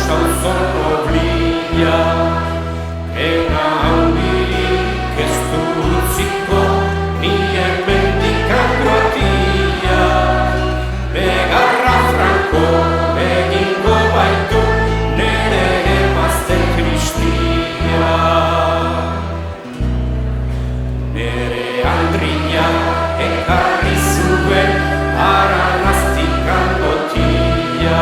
chanson oblida, pena handirik ez du utziko, ni hemendik Kroatia. Begarra franko egingo baitu, nere emazte Kristia. Nere Andrina ekarri zuen aranaztik andotia,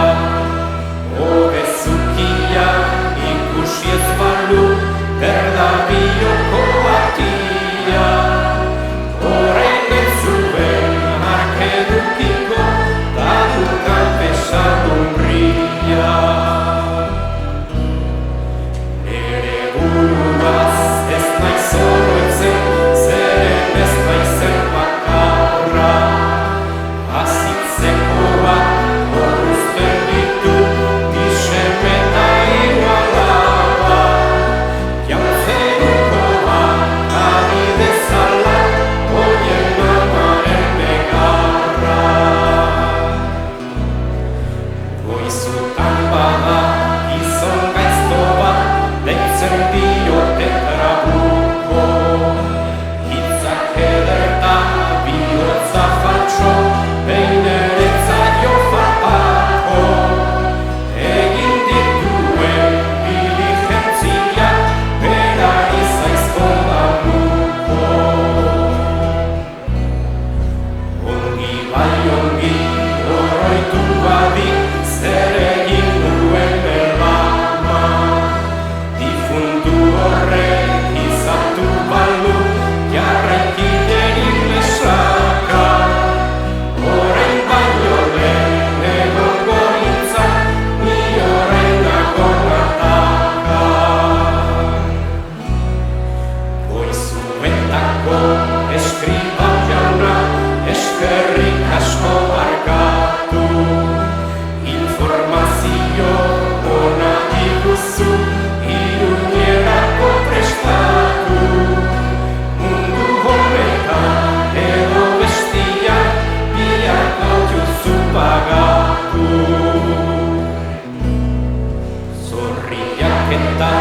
obezukia ikusi ez balu berda bioko atia. Horren ez zuen arkedukiko da dukan pesadun brilla. Nere buruaz ez naiz oroitzen, zeren ez naizen bakarra. Azitzeko bat horruzten ditu, diseme eta hiru alaba. Jauntzeruko bat ari dezala, oien amaren begarra. Goizutan bada gizon gaizto bat, deitzen diote Trabuco. Hitzak ederta bihotza faltso, behin ere zaio faltako. Egin dituen diligentzia, berari zaizko damuko. Ongi bai ongi, oroitu badi, zer egin duen berlama. Difuntu horrek izatu balu, jarraikiderik lesaka. Orain baino lehen egongo nintzan, ni orain nago ataka. Goizuetako eskriba jauna, eskerrik asko barkatu. Informazio ona diguzu, irunierako prestatu. Mundu honetan edo bestian, biak duzu pagatu. Zorriak eta